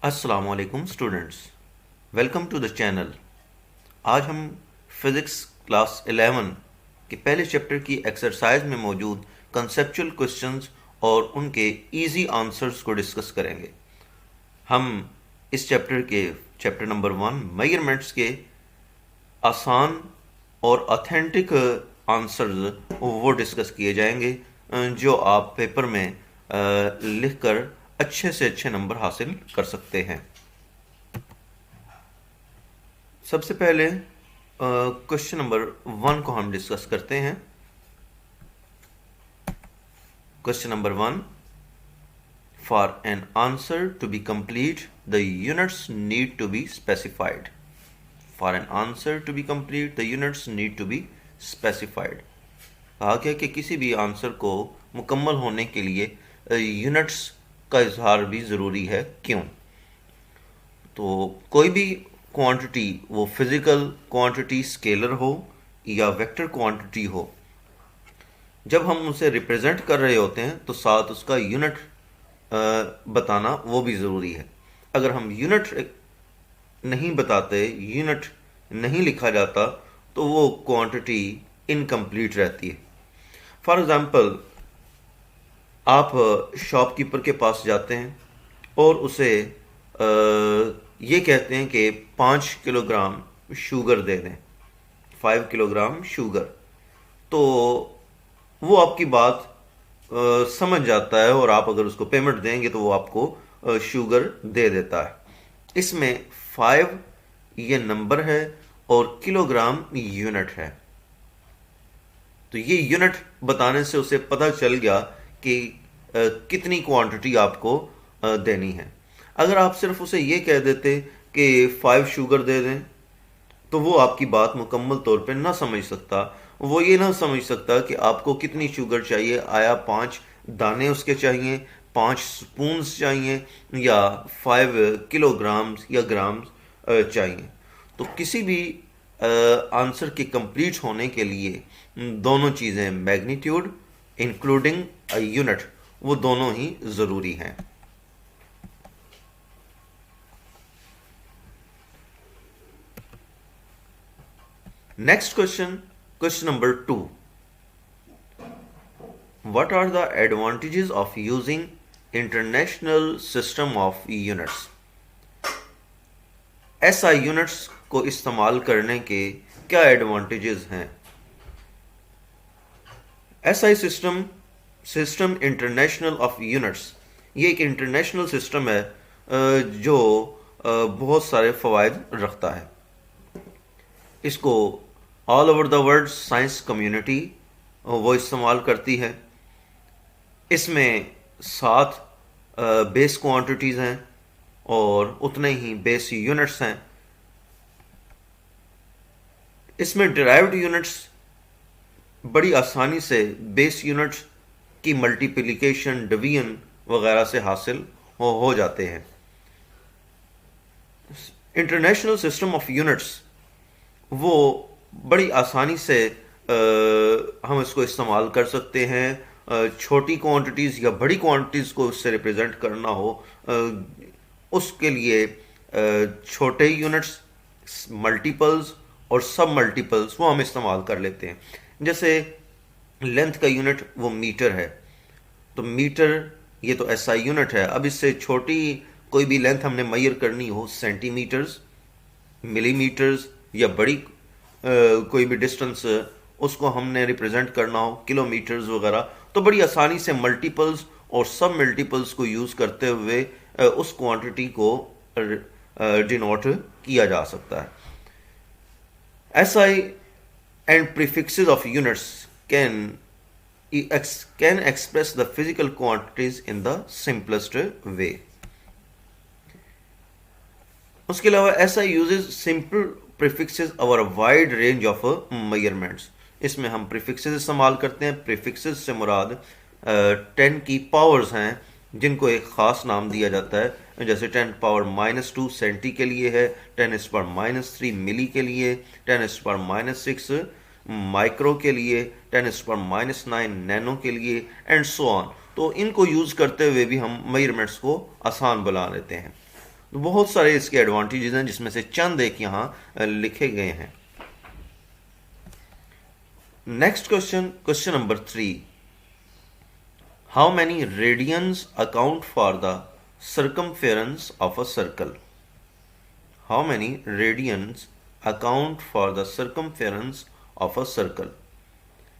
अस्सलामुअलैकुम students, welcome to the channel. आज हम फिज़िक्स क्लास 11 के पहले चैप्टर की एक्सरसाइज में मौजूद कंसेप्चुअल क्वेश्चंस और उनके इजी आंसर्स को डिस्कस करेंगे। हम इस चैप्टर नंबर 1 मेजरमेंट्स के आसान और ऑथेंटिक आंसर्स वो डिस्कस किए जाएंगे जो आप पेपर में लिखकर अच्छे से अच्छे नंबर हासिल कर सकते हैं। सबसे पहले क्वेश्चन नंबर 1 को हम डिस्कस करते हैं। Question number 1, for an answer to be complete the units need to be specified. For an answer to be complete the units need to be specified. कहा गया कि किसी भी आंसर को मुकम्मल होने के लिए यूनिट्स का इजहार भी ज़रूरी है। क्यों? तो कोई भी क्वांटिटी, वो फिज़िकल क्वांटिटी स्केलर हो या वेक्टर क्वांटिटी हो, जब हम उसे रिप्रेजेंट कर रहे होते हैं तो साथ उसका यूनिट बताना वो भी ज़रूरी है। अगर हम यूनिट नहीं बताते, यूनिट नहीं लिखा जाता, तो वो क्वांटिटी इनकम्प्लीट रहती है। फॉर एग्ज़ाम्पल, आप शॉपकीपर के पास जाते हैं और उसे ये कहते हैं कि 5 किलोग्राम शुगर दे दें, 5 किलोग्राम शुगर। तो वो आपकी बात समझ जाता है और आप अगर उसको पेमेंट देंगे तो वो आपको शुगर दे देता है। इसमें 5 ये नंबर है और किलोग्राम यूनिट है। तो ये यूनिट बताने से उसे पता चल गया कि कितनी क्वांटिटी आपको देनी है। अगर आप सिर्फ उसे ये कह देते कि 5 शुगर दे दें, तो वो आपकी बात मुकम्मल तौर पे ना समझ सकता। वो ये ना समझ सकता कि आपको कितनी शुगर चाहिए। आया 5 दाने उसके चाहिए, 5 स्पून्स चाहिए, या 5 किलोग्राम्स या ग्राम्स चाहिए। तो किसी भी आंसर के कंप्लीट होने के लिए दोनों चीज़ें, मैग्नीट्यूड इंक्लूडिंग यूनिट, वो दोनों ही ज़रूरी हैं। Next question, question number 2, what are the advantages of using international system of units? SI units को इस्तेमाल करने के क्या एडवांटेजेस हैं? SI system international of units, ये एक इंटरनेशनल सिस्टम है जो बहुत सारे फ़वाइद रखता है। इसको all over the world science community वो इस्तेमाल करती है। इसमें 7 बेस क्वांटिटीज़ हैं और उतने ही बेस यूनिट्स हैं। इसमें डिराइव्ड यूनिट्स बड़ी आसानी से बेस यूनिट्स की मल्टीप्लिकेशन, डिवीजन वगैरह से हासिल हो जाते हैं। इंटरनेशनल सिस्टम ऑफ यूनिट्स वो बड़ी आसानी से हम इसको इस्तेमाल कर सकते हैं। छोटी क्वांटिटीज़ या बड़ी क्वांटिटीज़ को उससे रिप्रेजेंट करना हो, उसके लिए छोटे यूनिट्स, मल्टीपल्स और सब मल्टीपल्स वो हम इस्तेमाल कर लेते हैं। जैसे लेंथ का यूनिट वो मीटर है, तो मीटर ये तो SI यूनिट है। अब इससे छोटी कोई भी लेंथ हमने मेजर करनी हो, सेंटीमीटर्स, मिलीमीटर्स, या बड़ी कोई भी डिस्टेंस उसको हमने रिप्रेजेंट करना हो, किलोमीटर्स वगैरह, तो बड़ी आसानी से मल्टीपल्स और सब मल्टीपल्स को यूज़ करते हुए उस क्वांटिटी को डिनोट किया जा सकता है। SI and prefixes of units can express the physical quantities in the simplest way. उसके अलावा SI uses simple prefixes over a wide range of measurements. इसमें हम prefixes इस्तेमाल करते हैं। prefixes से मुराद 10 की पावर्स हैं जिनको एक ख़ास नाम दिया जाता है। जैसे 10⁻⁻² सेंटी के लिए है, 10⁻³ मिली के लिए, 10⁻⁻6 माइक्रो के लिए, 10⁻⁹ नैनो के लिए, एंड सो ऑन। तो इनको यूज़ करते हुए भी हम मेजरमेंट्स को आसान बना लेते हैं। तो बहुत सारे इसके एडवांटेजेस हैं जिसमें से चंद एक यहाँ लिखे गए हैं। Next question, question number 3, how many radians account for the circumference of a circle? How many radians account for the circumference of a circle,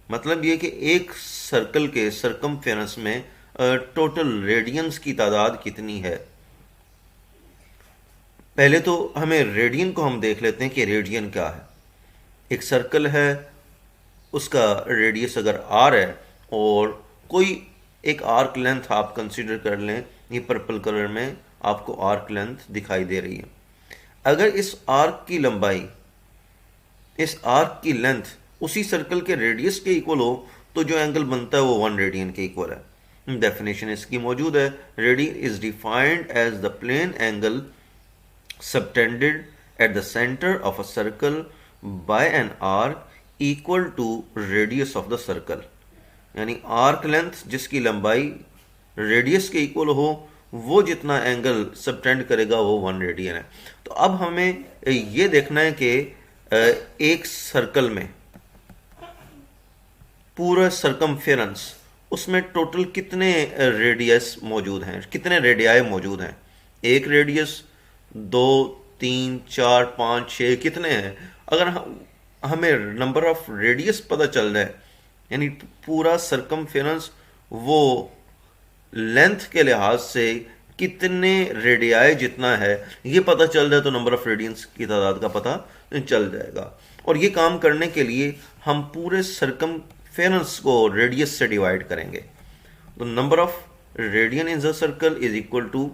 मतलब ये कि एक सर्कल के सर्कमफेरेंस में टोटल रेडियंस की तादाद कितनी है। पहले तो हमें रेडियन को हम देख लेते हैं कि रेडियन क्या है। एक सर्कल है, उसका रेडियस अगर आर है और कोई एक आर्क लेंथ आप कंसीडर कर लें, ये पर्पल कलर में आपको आर्क लेंथ दिखाई दे रही है। अगर इस आर्क की लंबाई, इस आर्क की लेंथ उसी सर्कल के रेडियस के इक्वल हो तो जो एंगल बनता है वो 1 रेडियन के इक्वल है। डेफिनेशन इसकी मौजूद है, radian is defined as the plane angle subtended at the centre of a circle by an arc equal to radius of the circle, यानी आर्क लेंथ जिसकी लंबाई रेडियस के इक्वल हो वो जितना एंगल सबटेंड करेगा वो 1 रेडियन है। तो अब हमें ये देखना है कि एक सर्कल में पूरा सर्कमफेरेंस, उसमें टोटल कितने रेडियस मौजूद हैं, कितने रेडियाई मौजूद हैं। एक रेडियस, 2, 3, 4, 5, 6 कितने हैं। अगर हमें नंबर ऑफ रेडियस पता चल जाए, यानी पूरा सर्कमफेरेंस वो लेंथ के लिहाज से कितने रेडियाई जितना है ये पता चल जाए तो नंबर ऑफ रेडियंस की तादाद का पता चल जाएगा। और ये काम करने के लिए हम पूरे सर्कमफेरेंस को रेडियस से डिवाइड करेंगे। तो number of radian in the circle is equal to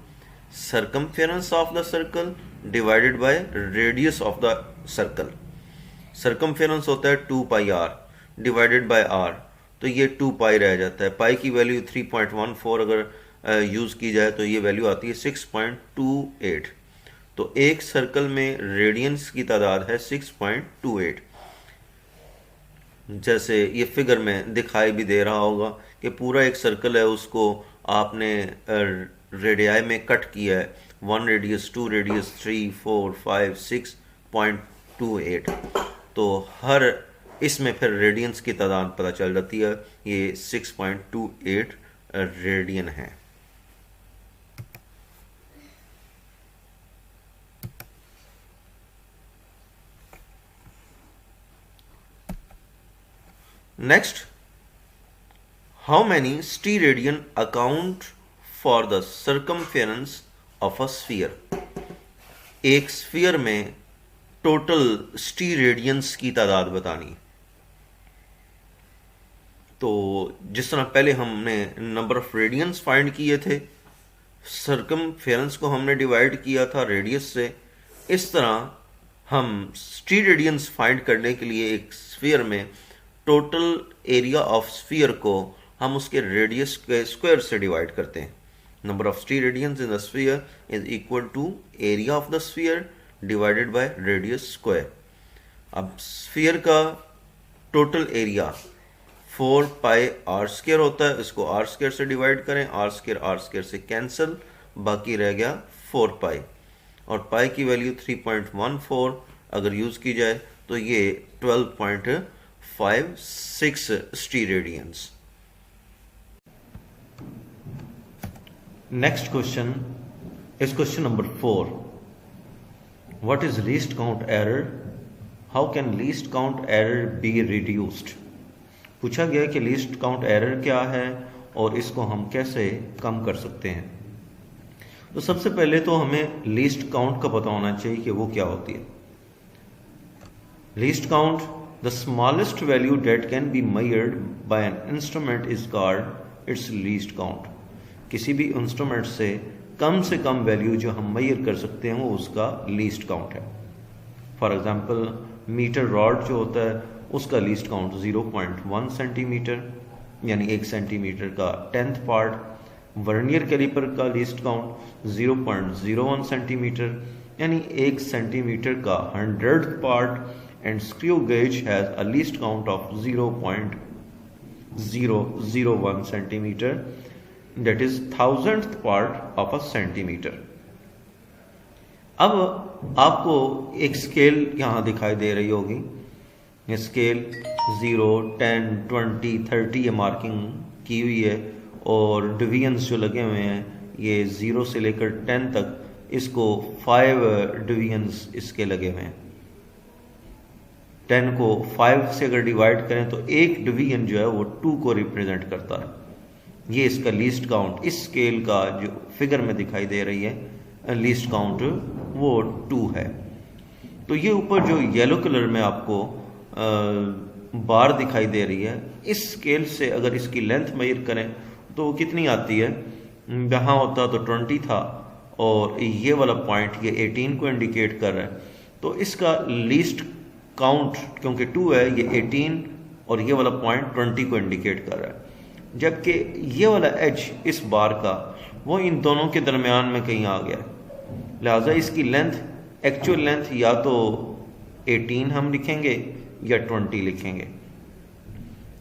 circumference of the circle divided by radius of the circle. Circumference होता है 2 pi R divided by R, तो ये 2 पाई रह जाता है। पाई की वैल्यू 3.14 अगर यूज़ की जाए तो ये वैल्यू आती है 6.28। तो एक सर्कल में रेडियंस की तादाद है 6.28। जैसे ये फिगर में दिखाई भी दे रहा होगा कि पूरा एक सर्कल है, उसको आपने रेडियाई में कट किया है, 1 रेडियस, 2 रेडियस, 3, 4, 5, 6.28। तो हर इसमें फिर रेडियंस की तादाद पता चल जाती है, ये 6.28 रेडियन है। Next, how many steradian account for the circumference of a sphere? एक स्फीयर में टोटल स्टीरेडियंस की तादाद बतानी। तो जिस तरह पहले हमने नंबर ऑफ रेडियंस फाइंड किए थे, सर्कमफेरेंस को हमने डिवाइड किया था रेडियस से, इस तरह हम स्टीरेडियंस फाइंड करने के लिए एक स्फीयर में टोटल एरिया ऑफ स्फीयर को हम उसके रेडियस के स्क्वायर से डिवाइड करते हैं। Number of steradians in the sphere is equal to area of the sphere divided by radius square. अब स्फीयर का total area 4 pi R square होता है, इसको आर स्क्वायर से डिवाइड करें, आर स्क्वायर से कैंसिल, बाकी रह गया 4 पाई, और पाई की वैल्यू 3.14 अगर यूज की जाए तो ये 12.56 steradians. Next question is question number 4, what is least count error? How can least count error be reduced? पूछा गया कि लीस्ट काउंट एरर क्या है और इसको हम कैसे कम कर सकते हैं। तो सबसे पहले तो हमें लीस्ट काउंट का पता होना चाहिए कि वो क्या होती है। Least count, the smallest value that can be measured by an instrument is called its least count. किसी भी इंस्ट्रूमेंट से कम वैल्यू जो हम मेजर कर सकते हैं वो उसका लीस्ट काउंट है। फॉर एग्जांपल मीटर रॉड जो होता है उसका लीस्ट काउंट 0.1 सेंटीमीटर, यानी 1 सेंटीमीटर का 10th पार्ट। वर्नियर कैलिपर का लीस्ट काउंट 0.01 सेंटीमीटर, यानी 1 सेंटीमीटर का 100th part. And screw gauge has a least count of 0.001 centimetre, that is 1000th part of a centimeter. अब आपको एक स्केल यहाँ दिखाई दे रही होगी, ये स्केल 0, 10, 20, 30 ये मार्किंग की हुई है, और डिवीजन्स जो लगे हुए हैं ये 0 से लेकर 10 तक, इसको 5 डिवीजन्स इसके लगे हुए हैं। 10 को 5 से अगर डिवाइड करें तो एक डिवीजन जो है वो 2 को रिप्रेजेंट करता है। ये इसका लीस्ट काउंट, इस स्केल का जो फिगर में दिखाई दे रही है लीस्ट काउंट वो 2 है। तो ये ऊपर जो येलो कलर में आपको बार दिखाई दे रही है, इस स्केल से अगर इसकी लेंथ मेजर करें तो कितनी आती है, यहाँ होता तो 20 था और ये वाला पॉइंट ये 18 को इंडिकेट कर रहा है, तो इसका लीस्ट काउंट क्योंकि 2 है, ये 18 और ये वाला पॉइंट 20 को इंडिकेट कर रहा है, जबकि ये वाला एज इस बार का वो इन दोनों के दरमियान में कहीं आ गया है। लिहाजा इसकी लेंथ, एक्चुअल लेंथ या तो 18 हम लिखेंगे या 20 लिखेंगे।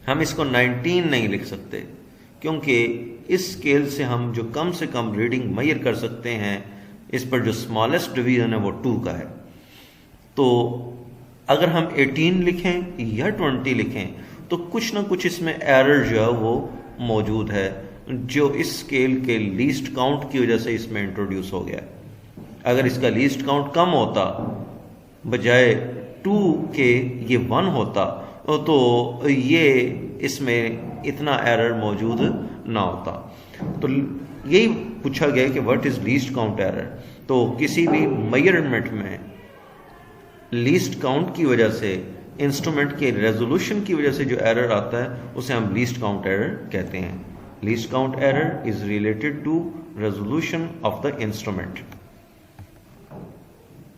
हम इसको 19 नहीं लिख सकते क्योंकि इस स्केल से हम जो कम से कम रीडिंग मेजर कर सकते हैं, इस पर जो स्मॉलेस्ट डिवीजन है वो 2 का है। तो अगर हम 18 लिखें या 20 लिखें तो कुछ ना कुछ इसमें एरर जो है वो मौजूद है, जो इस स्केल के लीस्ट काउंट की वजह से इसमें इंट्रोड्यूस हो गया है। अगर इसका लीस्ट काउंट कम होता, बजाय 2 के ये 1 होता, तो ये इसमें इतना एरर मौजूद ना होता। तो यही पूछा गया कि what is least count error. तो किसी भी मेजरमेंट में लीस्ट काउंट की वजह से, इंस्ट्रूमेंट के रेजोल्यूशन की वजह से जो एरर आता है उसे हम लीस्ट काउंट एरर कहते हैं। Least count error is related to resolution of the instrument.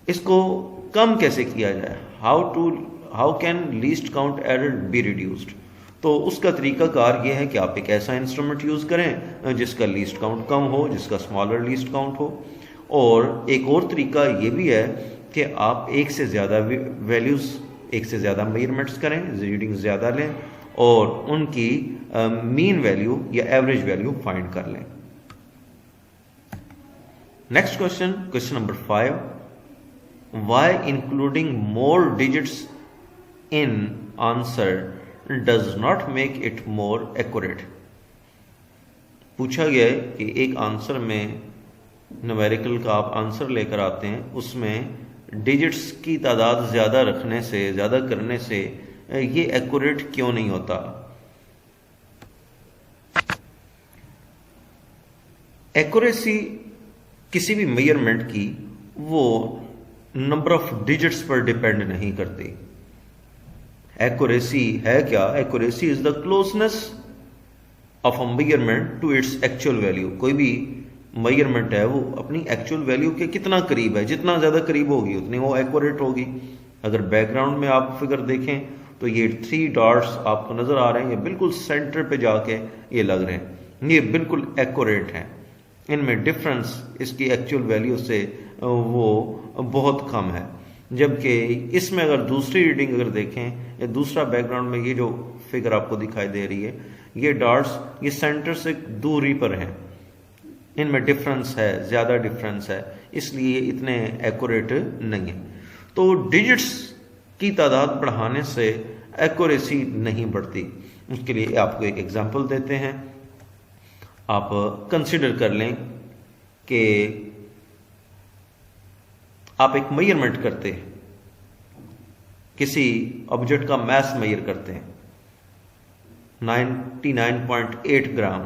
इसको कम कैसे किया जाए, how can least count error be reduced. तो उसका तरीकाकार ये है कि आप एक ऐसा इंस्ट्रूमेंट यूज करें जिसका लीस्ट काउंट कम हो, जिसका स्मॉलर लीस्ट काउंट हो। और एक और तरीका ये भी है कि आप एक से ज़्यादा वैल्यूज़, एक से ज़्यादा मेजरमेंट्स करें, रीडिंग ज़्यादा लें और उनकी मीन वैल्यू या एवरेज वैल्यू फाइंड कर लें। Next question, question number 5, why including more digits in answer does not make it more accurate। पूछा गया है कि एक आंसर में, न्यूमेरिकल का आप आंसर लेकर आते हैं, उसमें डिजिट्स की तादाद ज़्यादा रखने से, ज़्यादा करने से ये एक्यूरेट क्यों नहीं होता। एक्यूरेसी किसी भी मेजरमेंट की वो नंबर ऑफ डिजिट्स पर डिपेंड नहीं करती। एक्यूरेसी है क्या, accuracy is the closeness of a measurement to its actual value. कोई भी मेजरमेंट है वो अपनी एक्चुअल वैल्यू के कितना करीब है, जितना ज्यादा करीब होगी उतनी वो एक्यूरेट होगी। अगर बैकग्राउंड में आप फिगर देखें तो ये 3 डॉट्स आपको नजर आ रहे हैं, ये बिल्कुल सेंटर पे जाके ये लग रहे हैं, ये बिल्कुल एक्यूरेट हैं। इनमें डिफरेंस इसकी एक्चुअल वैल्यू से वो बहुत कम है। जबकि इसमें अगर दूसरी रीडिंग अगर देखें या दूसरा बैकग्राउंड में, ये जो फिगर आपको दिखाई दे रही है, ये डॉट्स ये सेंटर से दूरी पर हैं, इनमें डिफरेंस है, ज़्यादा डिफरेंस है, इसलिए इतने एक्यूरेट नहीं है। तो डिजिट्स की तादाद बढ़ाने से एक्यूरेसी नहीं बढ़ती। उसके लिए आपको एक एग्जांपल देते हैं। आप कंसिडर कर लें कि आप एक मेजरमेंट करते हैं, किसी ऑब्जेक्ट का मास मेजर करते हैं 99.8 ग्राम,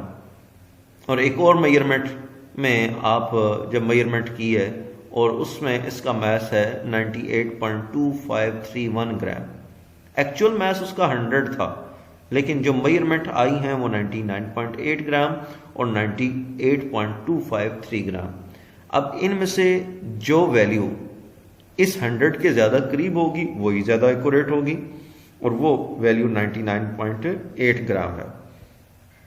और एक और मेजरमेंट में आप जब मेजरमेंट की है और उसमें इसका मास है 98.2531 ग्राम। एक्चुअल मास उसका 100 था, लेकिन जो मेजरमेंट आई हैं वो 99.8 ग्राम और 98.253 ग्राम। अब इनमें से जो वैल्यू इस 100 के ज़्यादा करीब होगी वही ज़्यादा एक्यूरेट होगी, और वो वैल्यू 99.8 ग्राम है।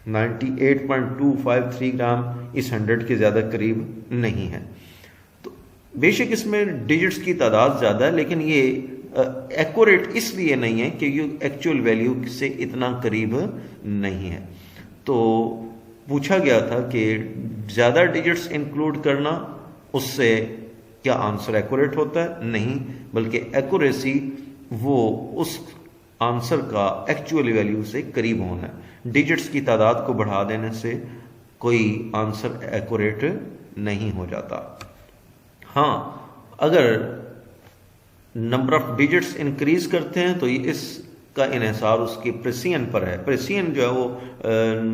98.253 ग्राम इस 100 के ज़्यादा करीब नहीं है। तो बेशक इसमें डिजिट्स की तादाद ज़्यादा है, लेकिन ये एक्यूरेट इसलिए नहीं है कि ये एक्चुअल वैल्यू से इतना करीब नहीं है। तो पूछा गया था कि ज़्यादा डिजिट्स इंक्लूड करना, उससे क्या आंसर एक्यूरेट होता है? नहीं, बल्कि एक्यूरेसी वो उस आंसर का एक्चुअल वैल्यू से करीब होना है। डिजिट्स की तादाद को बढ़ा देने से कोई आंसर एक्यूरेट नहीं हो जाता। हाँ, अगर नंबर ऑफ डिजिट्स इंक्रीज करते हैं तो ये इसका इन्हिसार उसकी प्रेसियन पर है। प्रेसियन जो है वो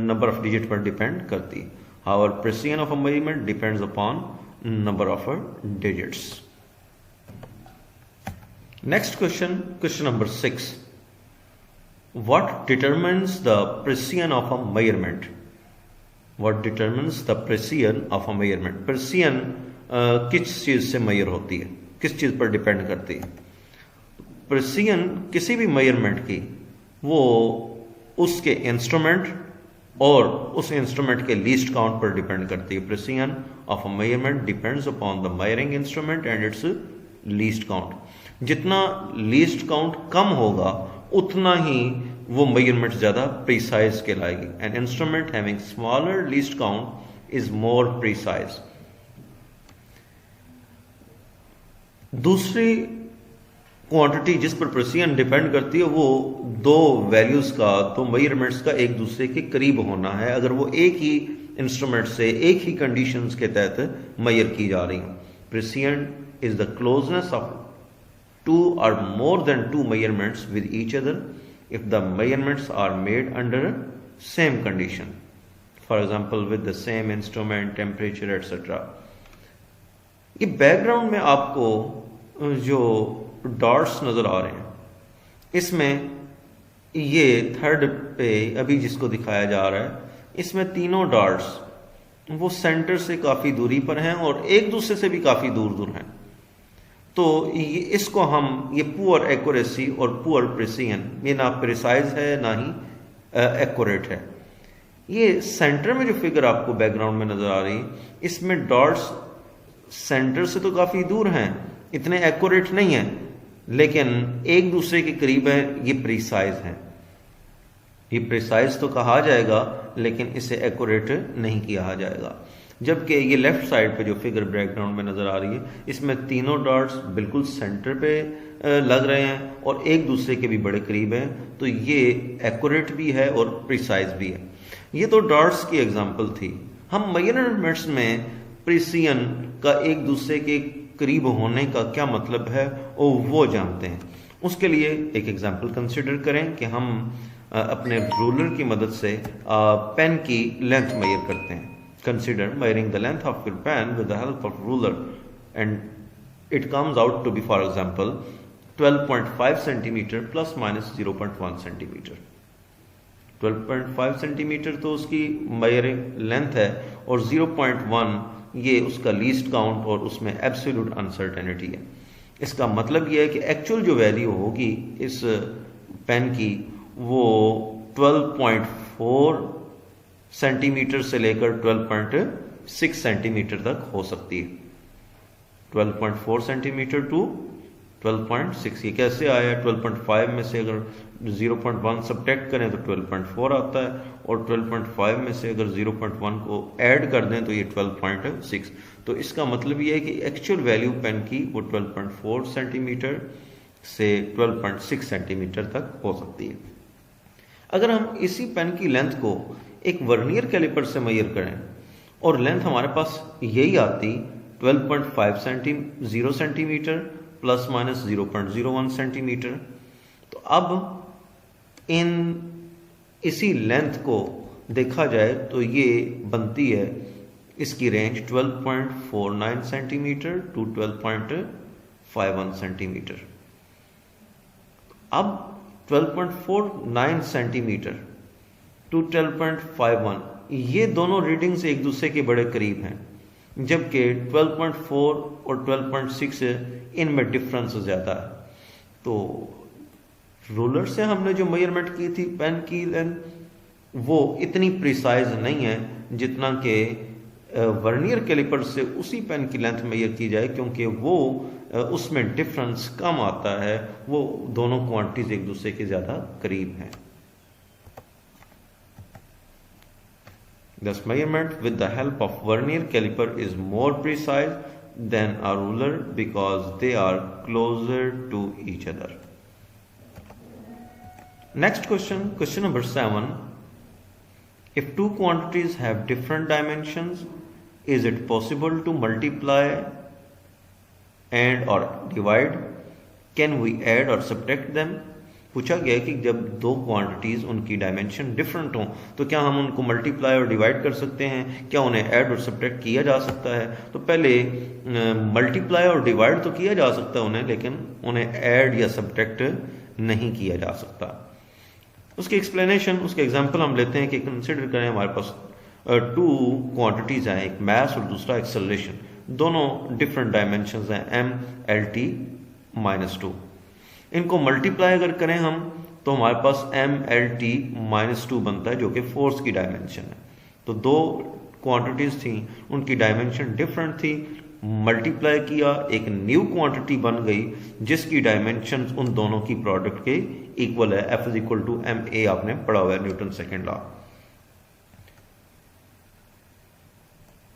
नंबर ऑफ डिजिट पर डिपेंड करती है। However precision of a measurement depends upon number of digits. Next question, question number 6, what determines the precision of a measurement? What determines the precision of a measurement? precision किस चीज से major होती है, किस चीज पर डिपेंड करती है? precision किसी भी मेजरमेंट की वो उसके इंस्ट्रूमेंट और उस इंस्ट्रूमेंट के लीस्ट काउंट पर डिपेंड करती है। precision of a measurement depends upon the measuring instrument and its least count. जितना लीस्ट काउंट कम होगा उतना ही वो मेजरमेंट ज्यादा प्रिसाइज कहलाएगी। An instrument having smaller least count is more precise. दूसरी क्वांटिटी जिस पर प्रेसिजन डिपेंड करती है वो दो वैल्यूज का, दो मेजरमेंट्स का एक दूसरे के करीब होना है, अगर वो एक ही इंस्ट्रूमेंट से एक ही कंडीशंस के तहत मेजर की जा रही हो। Precision is the closeness of two or more than two measurements with each other if the measurements are made under same condition, for example with the same instrument, temperature, etc. ये background में आपको जो dots नजर आ रहे हैं, इसमें ये third पे अभी जिसको दिखाया जा रहा है, इसमें तीनों डॉट्स वो सेंटर से काफी दूरी पर हैं और एक दूसरे से भी काफी दूर दूर हैं। तो इसको हम, ये पुअर एक्यूरेसी और पुअर प्रेसिजन, ये ना प्रिसाइज है ना ही एक्यूरेट है। ये सेंटर में जो फिगर आपको बैकग्राउंड में नजर आ रही है, इसमें डॉट्स सेंटर से तो काफी दूर हैं, इतने एक्यूरेट नहीं है, लेकिन एक दूसरे के करीब है, ये प्रिसाइज है। ये प्रिसाइज तो कहा जाएगा लेकिन इसे एक्यूरेट नहीं किया जाएगा। जबकि ये लेफ्ट साइड पे जो फिगर बैकग्राउंड में नजर आ रही है, इसमें तीनों डॉट्स बिल्कुल सेंटर पे लग रहे हैं और एक दूसरे के भी बड़े करीब हैं, तो ये एक्यूरेट भी है और प्रिसाइज भी है। ये तो डॉट्स की एग्जांपल थी। हम मेजरमेंट्स में प्रिसिजन का एक दूसरे के करीब होने का क्या मतलब है और वो जानते हैं। उसके लिए एक एग्जांपल कंसिडर करें कि हम अपने रूलर की मदद से पेन की लेंथ मेजर करते हैं। Consider measuring the length of your pen with the help of ruler, and it comes out to be, for example, 12.5 centimeter plus minus 0.1 centimeter. 12.5 centimeter तो उसकी measuring length है और 0.1 ये उसका least count और उसमें absolute uncertainty है। इसका मतलब ये है कि एक्चुअल जो वैल्यू होगी इस पेन की वो 12.4 सेंटीमीटर से लेकर 12.6 सेंटीमीटर तक हो सकती है। 12.4 सेंटीमीटर टू 12.6। ये कैसे आया? 12.5 में से अगर 0.1 सब्ट्रैक्ट करें तो 12.4 आता है और 12.5 में से अगर 0.1 को ऐड कर दें तो ये 12.6। तो इसका मतलब ये है कि एक्चुअल वैल्यू पेन की वो 12.4 सेंटीमीटर से 12.6 सेंटीमीटर तक हो सकती है। अगर हम इसी पेन की लेंथ को एक वर्नियर कैलिपर से मेजर करें और लेंथ हमारे पास यही आती 12.5 सेंटीमीटर प्लस माइनस 0.01 सेंटीमीटर, तो अब इन इसी लेंथ को देखा जाए तो ये बनती है, इसकी रेंज 12.49 सेंटीमीटर टू 12.51 सेंटीमीटर। अब 12.49 सेंटीमीटर टू 12.51 ये दोनों रीडिंग्स एक दूसरे के बड़े करीब हैं, जबकि 12.4 और 12.6 इनमें डिफरेंस ज़्यादा है। तो रूलर से हमने जो मेजरमेंट की थी पेन की लेंथ वो इतनी प्रिसाइज नहीं है जितना कि वर्नियर कैलिपर से उसी पेन की लेंथ मेजर की जाए, क्योंकि वो उसमें डिफरेंस कम आता है, वो दोनों क्वांटिटीज एक दूसरे के ज़्यादा करीब हैं। Thus, measurement with the help of vernier caliper is more precise than a ruler because they are closer to each other. Next question, question number 7. If two quantities have different dimensions, is it possible to multiply and or divide? Can we add or subtract them? पूछा गया कि जब दो quantities उनकी dimension different हों तो क्या हम उनको मल्टीप्लाई और डिवाइड कर सकते हैं, क्या उन्हें ऐड और सब्ट्रैक्ट किया जा सकता है? तो पहले मल्टीप्लाई और डिवाइड तो किया जा सकता है उन्हें, लेकिन उन्हें ऐड या सब्ट्रैक्ट नहीं किया जा सकता। उसकी एक्सप्लेनेशन, उसके एग्जांपल हम लेते हैं कि कंसिडर करें हमारे पास टू क्वांटिटीज हैं, एक मास और दूसरा एक्सेलरेशन, दोनों डिफरेंट डायमेंशंस हैं m(L(t)-2। इनको मल्टीप्लाई अगर करें हम तो हमारे पास m(L(t)-2 बनता है जो कि फोर्स की डायमेंशन है। तो दो क्वांटिटीज थी, उनकी डायमेंशन डिफरेंट थी, मल्टीप्लाई किया, एक न्यू क्वांटिटी बन गई जिसकी डायमेंशन उन दोनों की प्रोडक्ट के इक्वल है। F = ma आपने पढ़ा हुआ है, न्यूटन सेकेंड लॉ।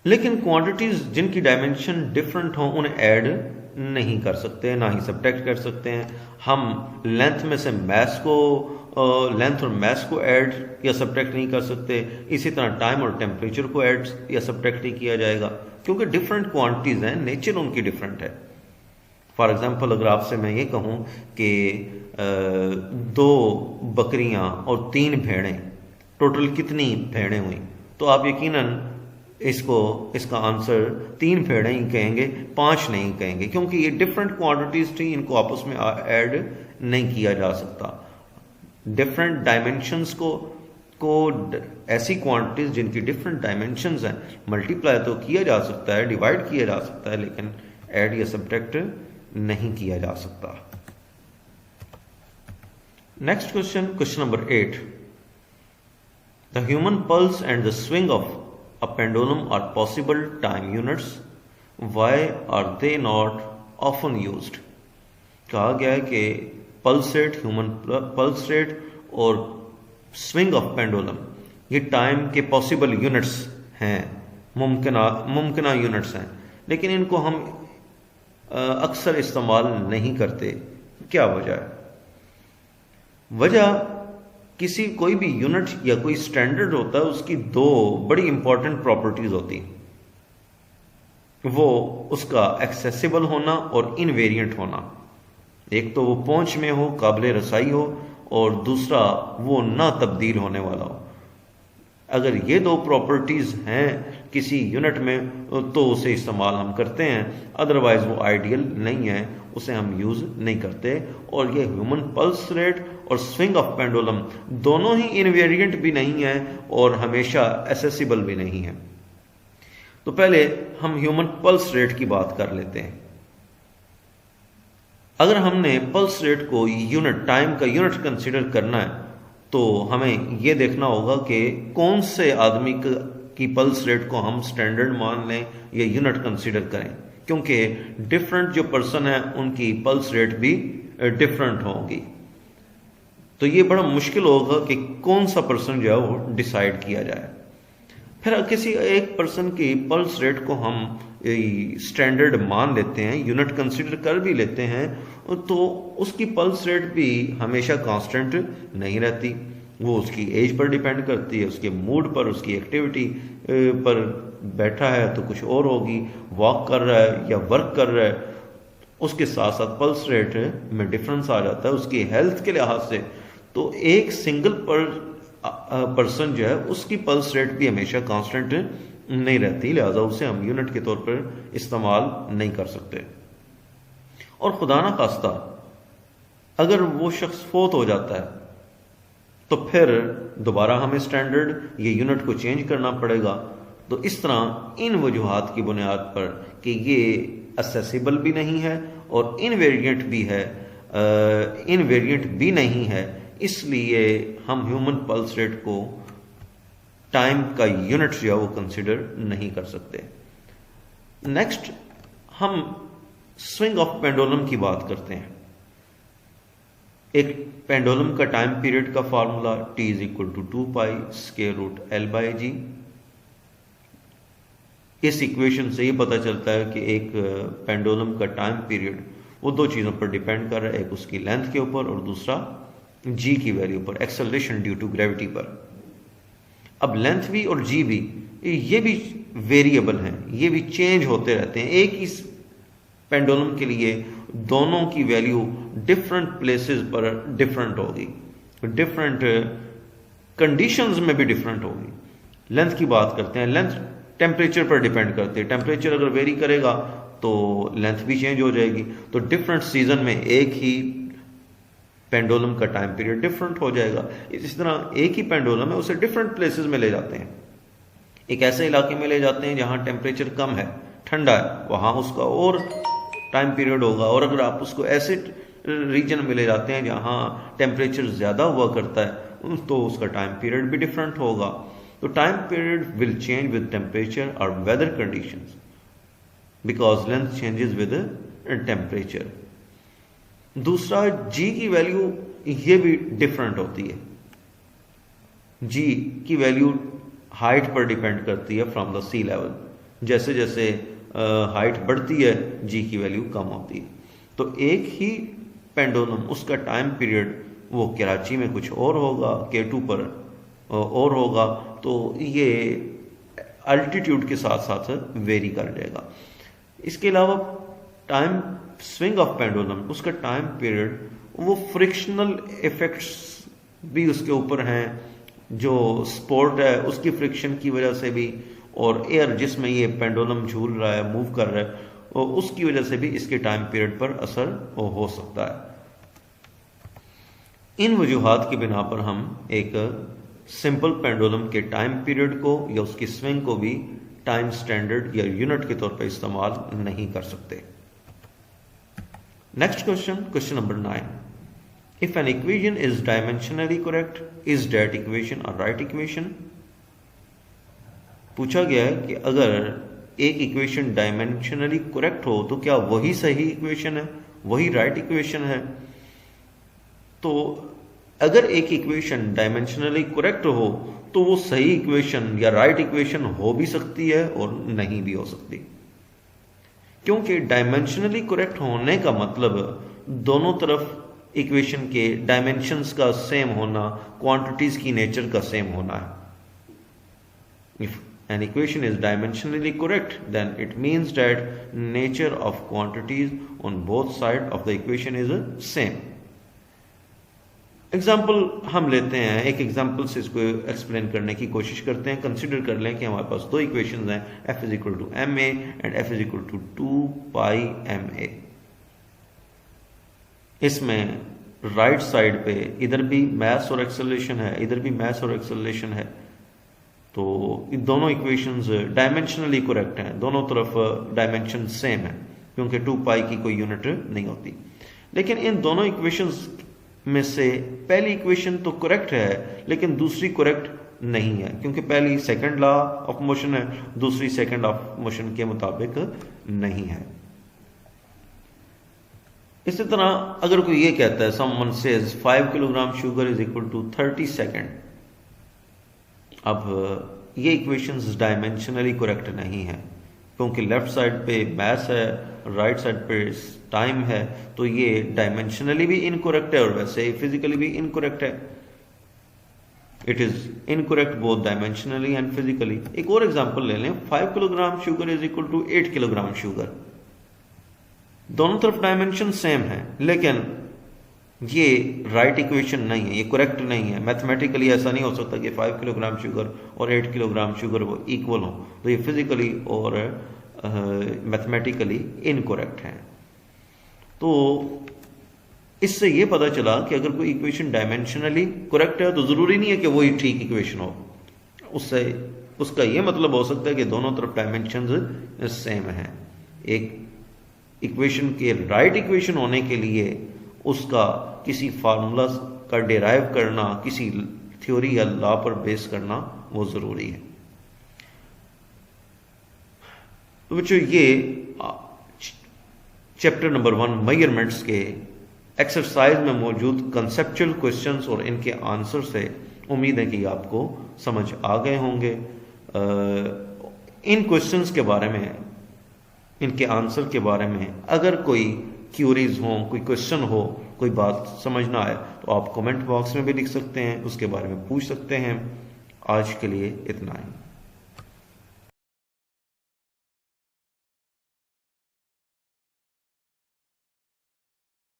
लेकिन क्वांटिटीज जिनकी डायमेंशन डिफरेंट हो उन्हें ऐड नहीं कर सकते, ना ही सब्ट्रैक्ट कर सकते हैं। हम लेंथ में से मास को, लेंथ और मास को ऐड या सब्ट्रैक्ट नहीं कर सकते। इसी तरह टाइम और टेम्परेचर को ऐड या सब्ट्रैक्ट नहीं किया जाएगा क्योंकि डिफरेंट क्वांटिटीज हैं, नेचर उनकी डिफरेंट है। फॉर एग्जांपल अगर आपसे मैं ये कहूँ कि 2 बकरियां और 3 भेड़ें, टोटल कितनी भेड़ें हुई, तो आप यकीनन इसका आंसर 3 भेड़ें ही कहेंगे, 5 नहीं कहेंगे, क्योंकि ये डिफरेंट क्वांटिटीज थी, इनको आपस में ऐड नहीं किया जा सकता। डिफरेंट डायमेंशंस को ऐसी क्वांटिटीज जिनकी डिफरेंट डायमेंशंस हैं मल्टीप्लाई तो किया जा सकता है, डिवाइड किया जा सकता है, लेकिन ऐड या सब्ट्रैक्ट नहीं किया जा सकता। Next question, question number 8। The human pulse and the swing of a pendulum are possible time units. Why are they not often used? कहा गया है कि pulse rate, human pulse rate और स्विंग ऑफ पेंडुलम ये time के possible units हैं, मुमकिना units हैं, लेकिन इनको हम अक्सर इस्तेमाल नहीं करते। क्या वजह है? वजह किसी कोई भी यूनिट या कोई स्टैंडर्ड होता है, उसकी 2 बड़ी इंपॉर्टेंट प्रॉपर्टीज होती हैं। वो उसका एक्सेसिबल होना और इनवेरिएंट होना। एक तो वो पहुंच में हो, काबिल रसाई हो, और दूसरा वो ना तब्दील होने वाला हो। अगर ये 2 प्रॉपर्टीज हैं किसी यूनिट में तो उसे इस्तेमाल हम करते हैं, अदरवाइज वो आइडियल नहीं है, उसे हम यूज नहीं करते। और ये ह्यूमन पल्स रेट और स्विंग ऑफ पेंडुलम दोनों ही इनवेरिएंट भी नहीं है और हमेशा एसेसिबल भी नहीं है। तो पहले हम ह्यूमन पल्स रेट की बात कर लेते हैं। अगर हमने पल्स रेट को यूनिट, टाइम का यूनिट कंसीडर करना है तो हमें यह देखना होगा कि कौन से आदमी की पल्स रेट को हम स्टैंडर्ड मान लें या यूनिट कंसीडर करें, क्योंकि डिफरेंट जो पर्सन है उनकी पल्स रेट भी डिफरेंट होगी। तो ये बड़ा मुश्किल होगा कि कौन सा पर्सन जो है वो डिसाइड किया जाए। फिर किसी एक पर्सन की पल्स रेट को हम स्टैंडर्ड मान लेते हैं, यूनिट कंसीडर कर भी लेते हैं, तो उसकी पल्स रेट भी हमेशा कांस्टेंट नहीं रहती। वो उसकी एज पर डिपेंड करती है, उसके मूड पर, उसकी एक्टिविटी पर। बैठा है तो कुछ और होगी, वॉक कर रहा है या वर्क कर रहा है, उसके साथ साथ पल्स रेट में डिफरेंस आ जाता है उसकी हेल्थ के लिहाज से। तो एक सिंगल पर्सन जो है उसकी पल्स रेट भी हमेशा कांस्टेंट नहीं रहती, लिहाजा उसे हम यूनिट के तौर पर इस्तेमाल नहीं कर सकते। और खुदा ना खास्ता अगर वो शख्स फोत हो जाता है तो फिर दोबारा हमें स्टैंडर्ड ये यूनिट को चेंज करना पड़ेगा। तो इस तरह इन वजूहात की बुनियाद पर कि ये असेसिबल भी नहीं है और इनवेरिएंट भी नहीं है, इसलिए हम ह्यूमन पल्स रेट को टाइम का यूनिट जो है वो कंसिडर नहीं कर सकते। नेक्स्ट हम स्विंग ऑफ पेंडुलम की बात करते हैं। एक पेंडुलम का टाइम पीरियड का फार्मूला T = 2π√L/g। इस इक्वेशन से ये पता चलता है कि एक पेंडुलम का टाइम पीरियड वो दो चीज़ों पर डिपेंड कर रहा है, एक उसकी लेंथ के ऊपर और दूसरा जी की वैल्यू पर, एक्सेलरेशन ड्यू टू ग्रेविटी पर। अब लेंथ भी और जी भी ये भी वेरिएबल हैं, ये भी चेंज होते रहते हैं। एक ही पेंडुलम के लिए दोनों की वैल्यू डिफरेंट प्लेसेस पर डिफरेंट होगी, डिफरेंट कंडीशंस में भी डिफरेंट होगी। लेंथ की बात करते हैं, लेंथ टेम्परेचर पर डिपेंड करती है। टेम्परेचर अगर वेरी करेगा तो लेंथ भी चेंज हो जाएगी। तो डिफरेंट सीजन में एक ही पेंडुलम का टाइम पीरियड डिफरेंट हो जाएगा। इस तरह एक ही पेंडुलम है, उसे डिफरेंट प्लेसेस में ले जाते हैं। एक ऐसे इलाके में ले जाते हैं जहां टेम्परेचर कम है, ठंडा है, वहां उसका और टाइम पीरियड होगा। और अगर आप उसको ऐसे रीजन में ले जाते हैं जहां टेम्परेचर ज्यादा हुआ करता है तो उसका टाइम पीरियड भी डिफरेंट होगा। तो time period will change with temperature और weather conditions because length changes with temperature. दूसरा, जी की वैल्यू ये भी डिफरेंट होती है। जी की वैल्यू हाइट पर डिपेंड करती है फ्रॉम द सी लेवल। जैसे जैसे हाइट बढ़ती है जी की वैल्यू कम होती है। तो एक ही पेंडुलम, उसका टाइम पीरियड वो कराची में कुछ और होगा, K2 पर और होगा। तो ये अल्टीट्यूड के साथ साथ वेरी कर जाएगा। इसके अलावा टाइम स्विंग ऑफ पेंडुलम, उसका टाइम पीरियड, वो फ्रिक्शनल इफेक्ट्स भी उसके ऊपर हैं। जो स्पोर्ट है उसकी फ्रिक्शन की वजह से भी, और एयर जिसमें ये पेंडुलम झूल रहा है, मूव कर रहा है, और उसकी वजह से भी इसके टाइम पीरियड पर असर हो सकता है। इन वजूहात की बिना पर हम एक सिंपल पेंडुलम के टाइम पीरियड को या उसकी स्विंग को भी टाइम स्टैंडर्ड या यूनिट के तौर पर इस्तेमाल नहीं कर सकते। Next question, question number 9। If an equation is dimensionally correct, is that equation a right equation? पूछा गया है कि अगर एक इक्वेशन डायमेंशनली करेक्ट हो तो क्या वही सही इक्वेशन है, वही राइट इक्वेशन है? तो अगर एक इक्वेशन डायमेंशनली करेक्ट हो तो वो सही इक्वेशन या राइट इक्वेशन हो भी सकती है और नहीं भी हो सकती। क्योंकि डायमेंशनली करेक्ट होने का मतलब दोनों तरफ इक्वेशन के डायमेंशंस का सेम होना, क्वांटिटीज की नेचर का सेम होना है। If an equation is dimensionally correct, then it means that nature of quantities on both sides of the equation is same. Example हम लेते हैं, एक एग्जाम्पल से इसको एक्सप्लेन करने की कोशिश करते हैं। कंसिडर कर लें कि हमारे पास दो इक्वेशंस हैं, f is equal to m a and f is equal to 2 pi m a. इसमें राइट साइड पे इधर भी मास और एक्सेलरेशन है, इधर भी मास और एक्सेलरेशन है। तो इन दोनों इक्वेशंस डायमेंशनली करेक्ट हैं, दोनों तरफ डायमेंशन सेम है क्योंकि 2 पाई की कोई यूनिट नहीं होती। लेकिन इन दोनों इक्वेशंस में से पहली इक्वेशन तो करेक्ट है लेकिन दूसरी करेक्ट नहीं है, क्योंकि पहली सेकंड लॉ ऑफ मोशन है, दूसरी सेकंड ऑफ मोशन के मुताबिक नहीं है। इसी तरह अगर कोई ये कहता है, someone says 5 kilogram sugar is equal to 30 second, अब ये इक्वेशंस डायमेंशनली करेक्ट नहीं है क्योंकि लेफ्ट साइड पे मास है, राइट साइड पे टाइम है। तो ये डायमेंशनली भी इनकरेक्ट है और वैसे फिजिकली भी इनकरेक्ट है। It is incorrect both dimensionally and physically. एक और एग्जांपल ले लें, 5 kilogram sugar is equal to 8 kilogram sugar. दोनों तरफ डायमेंशन सेम है लेकिन ये राइट इक्वेशन नहीं है, ये करेक्ट नहीं है। मैथमेटिकली ऐसा नहीं हो सकता कि 5 किलोग्राम शुगर और 8 किलोग्राम शुगर वो इक्वल हो। तो ये फिजिकली और मैथमेटिकली इनकरेक्ट है। तो इससे ये पता चला कि अगर कोई इक्वेशन डायमेंशनली करेक्ट है तो जरूरी नहीं है कि वही ठीक इक्वेशन हो। उससे उसका ये मतलब हो सकता है कि दोनों तरफ डायमेंशन सेम है। एक इक्वेशन के राइट इक्वेशन होने के लिए उसका किसी फार्मूला का डिराइव करना, किसी थ्योरी या लॉ पर बेस करना वो जरूरी है। तो बच्चों ये चैप्टर नंबर 1 मेजरमेंट्स के एक्सरसाइज में मौजूद कंसेप्चुअल क्वेश्चंस और इनके आंसर से उम्मीद है कि आपको समझ आ गए होंगे। इन क्वेश्चंस के बारे में, इनके आंसर के बारे में अगर कोई क्यूरीज हो, कोई क्वेश्चन हो, कोई बात समझना आए तो आप कमेंट बॉक्स में भी लिख सकते हैं, उसके बारे में पूछ सकते हैं। आज के लिए इतना ही।